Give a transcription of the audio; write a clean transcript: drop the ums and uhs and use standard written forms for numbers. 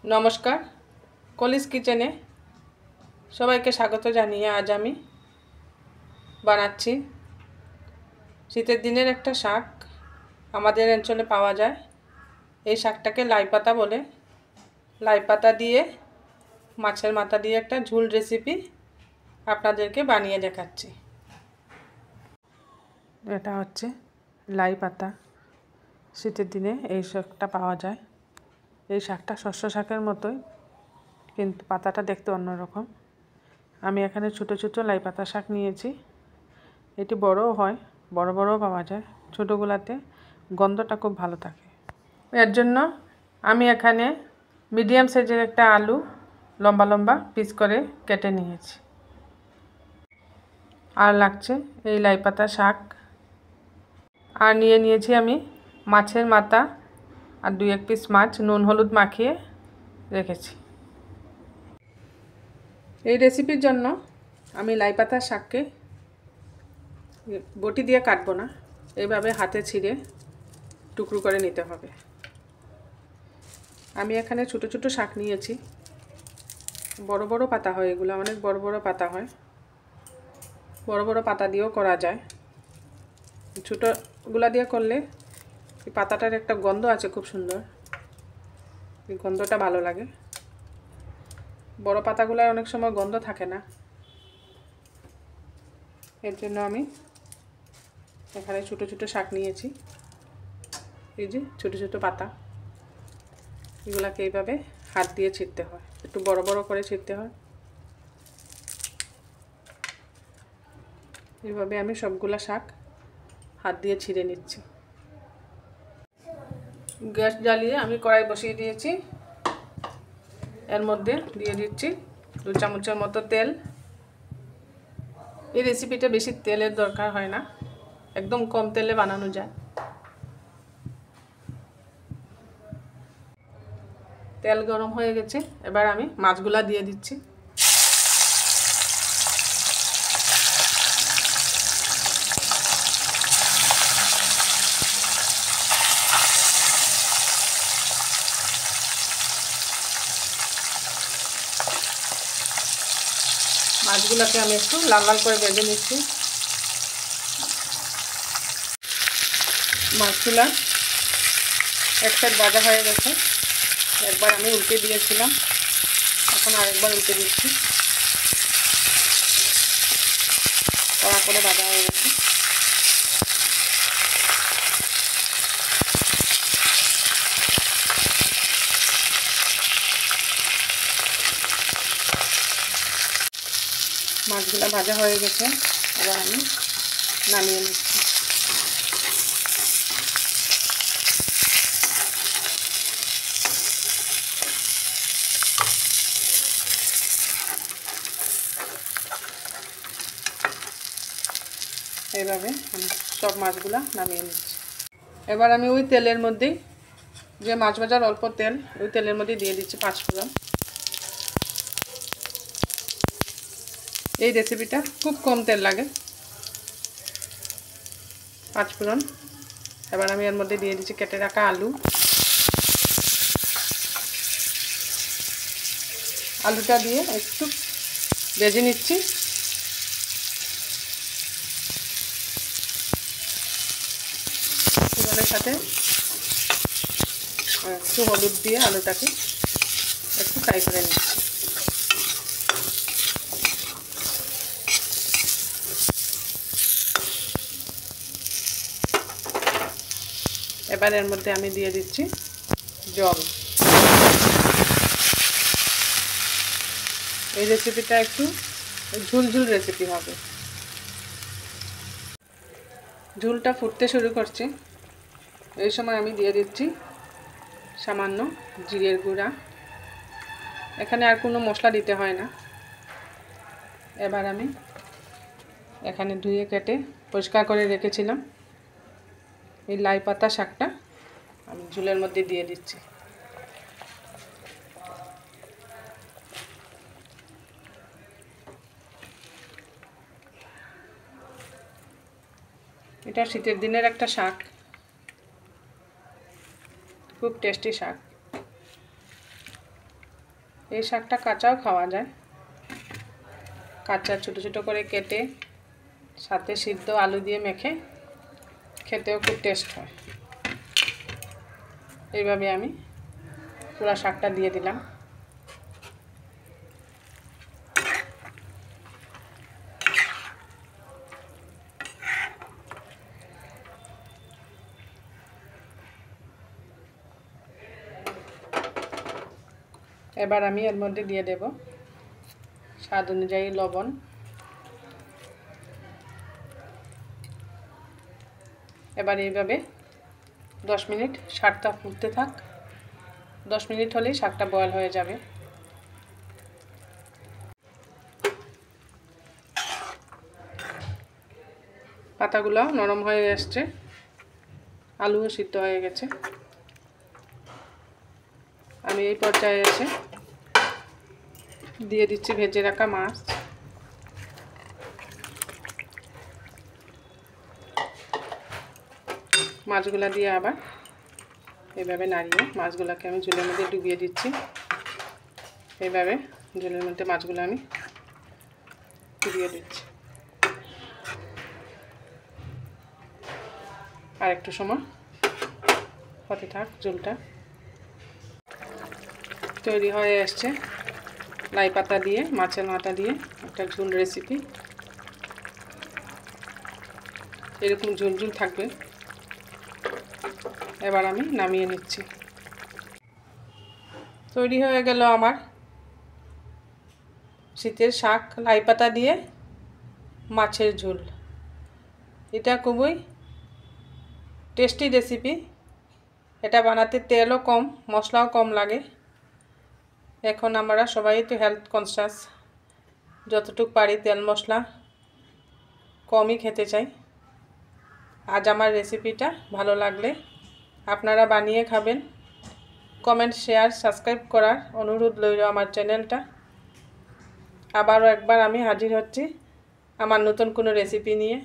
নমস্কার, কলিস কিচেনে সবাইকে স্বাগত জানিয়ে আজ আমি বানাচ্ছি শীতের দিনের একটা শাক। আমাদের অঞ্চলে পাওয়া যায়। এই শাকটাকে লাই পাতা বলে। লাই পাতা দিয়ে মাছের মাথা দিয়ে একটা ঝোল রেসিপি আপনাদেরকে বানিয়ে দেখাচ্ছি। এটা হচ্ছে লাই পাতা। শীতের দিনে এই শাকটা পাওয়া যায়। এই শাকটা শস্য শাকের মতোই, কিন্তু পাতাটা দেখতে অন্যরকম। আমি এখানে ছোটো ছোটো লাই পাতা শাক নিয়েছি। এটি বড়ও হয়, বড় বড়ও পাওয়া যায়। ছোটোগুলাতে গন্ধটা খুব ভালো থাকে। এর জন্য আমি এখানে মিডিয়াম সাইজের একটা আলু লম্বা লম্বা পিস করে কেটে নিয়েছি। আর লাগছে এই লাই পাতা শাক। আর নিয়েছি আমি মাছের মাথা আর 2-1 পিস মাছ নুন হলুদ মাখিয়ে রেখেছি। এই রেসিপির জন্য আমি লাই পাতা শাককে বটি দিয়ে কাটবো না, এইভাবে হাতে ছিঁড়ে টুকরো করে নিতে হবে। আমি এখানে ছোটো ছোটো শাক নিয়েছি। বড় বড় পাতা হয়, এগুলো অনেক বড় বড় পাতা হয়। বড় বড় পাতা দিয়েও করা যায়। ছোটোগুলা দিয়ে করলে এই পাতাটার একটা গন্ধ আছে খুব সুন্দর, এই গন্ধটা ভালো লাগে। বড় পাতাগুলার অনেক সময় গন্ধ থাকে না, এর জন্য আমি এখানে ছোটো ছোটো শাক নিয়েছি। এই যে ছোটো ছোটো পাতা, এগুলাকে এইভাবে হাত দিয়ে ছিঁড়তে হয়, একটু বড় বড় করে ছিঁড়তে হয়। এইভাবে আমি সবগুলা শাক হাত দিয়ে ছিঁড়ে নিচ্ছি। গ্যাস জ্বালিয়ে আমি কড়াই বসিয়ে দিয়েছি। এর মধ্যে দিয়ে দিচ্ছি 2 চামচের মতো তেল। এই রেসিপিটা বেশি তেলের দরকার হয় না, একদম কম তেলে বানানো যায়। তেল গরম হয়ে গেছে, এবার আমি মাছগুলা দিয়ে দিচ্ছি। মাছগুলোকে আমি একটু লাল লাল করে ভেজে নিচ্ছি। মাছগুলা এক সাইড ভাজা হয়ে গেছে, একবার আমি উল্টে দিয়েছিলাম, এখন আরেকবার উল্টে দিচ্ছি। কড়া করে ভাজা হয়ে গেছে। মাছগুলা ভাজা হয়ে গেছে, এবার আমি নামিয়ে নিচ্ছি। এইভাবে আমি সব মাছগুলা নামিয়ে নিচ্ছি। এবার আমি ওই তেলের মধ্যেই, যে মাছ ভাজার অল্প তেল, ওই তেলের মধ্যে দিয়ে দিচ্ছি 5 ফোড়ন। এই রেসিপিটা খুব কম তেল লাগে। 5 ফোড়ন। এবার আমি এর মধ্যে দিয়ে দিচ্ছি কেটে রাখা আলু। আলুটা দিয়ে একটু ভেজে নিচ্ছি। ফোড়নের সাথে একটু হলুদ দিয়ে আলুটাকে একটু ফ্রাই করে নিচ্ছি। এবার এর মধ্যে আমি দিয়ে দিচ্ছি জল। এই রেসিপিটা একটু ঝুলঝুল রেসিপি হবে। ঝুলটা ফুটতে শুরু করছে, এই সময় আমি দিয়ে দিচ্ছি সামান্য জিরের গুঁড়া। এখানে আর কোনো মশলা দিতে হয় না। এবার আমি এখানে ধুয়ে কেটে পরিষ্কার করে রেখেছিলাম এই লাই পাতা শাকটা আমি ঝুলের মধ্যে দিয়ে দিচ্ছি। এটা শীতের দিনের একটা শাক, খুব টেস্টি শাক। এই শাকটা কাঁচাও খাওয়া যায়, কাঁচা ছোটো ছোটো করে কেটে সাথে সিদ্ধ আলু দিয়ে মেখে খেতেও খুব টেস্ট হয়। এইভাবে আমি পুরা শাকটা দিয়ে দিলাম। এবার আমি এর মধ্যে দিয়ে দেব স্বাদ অনুযায়ী লবণ, এবার এইভাবে 10 মিনিট শাকটা ফুটতে থাক। 10 মিনিট হলেই শাকটা বয়েল হয়ে যাবে। পাতাগুলো নরম হয়ে আসছে, আলুও সিদ্ধ হয়ে গেছে। আমি এই পর্যায়ে এসে দিয়ে দিচ্ছি ভেজে রাখা মাছ। মাছগুলো দিয়ে আবার এইভাবে নাড়িয়ে মাছগুলোকে আমি ঝোলের মধ্যে ডুবিয়ে দিচ্ছি। এইভাবে ঝোলের মধ্যে মাছগুলো আমি ডুবিয়ে দিচ্ছি। আর একটু সময় হতে থাক। ঝোলটা তৈরি হয়ে আসছে। লাই পাতা দিয়ে মাছের মাথা দিয়ে একটা ঝোল রেসিপি। এরকম ঝোল ঝোল থাকবে। এবার আমি নামিয়ে নিচ্ছি। তৈরি হয়ে গেল আমার শীতের শাক লাই পাতা দিয়ে মাছের ঝোল। এটা খুবই টেস্টি রেসিপি। এটা বানাতে তেলও কম, মশলাও কম লাগে। এখন আমরা সবাই তো হেলথ কনসিয়াস, যতটুকু পারি তেল মশলা কমই খেতে চাই। আজ আমার রেসিপিটা ভালো লাগলে আপনারা বানিয়ে খাবেন। কমেন্ট, শেয়ার, সাবস্ক্রাইব করার অনুরোধ রইল আমার চ্যানেলটা। আবারও একবার আমি হাজির হচ্ছি আমার নতুন কোনো রেসিপি নিয়ে।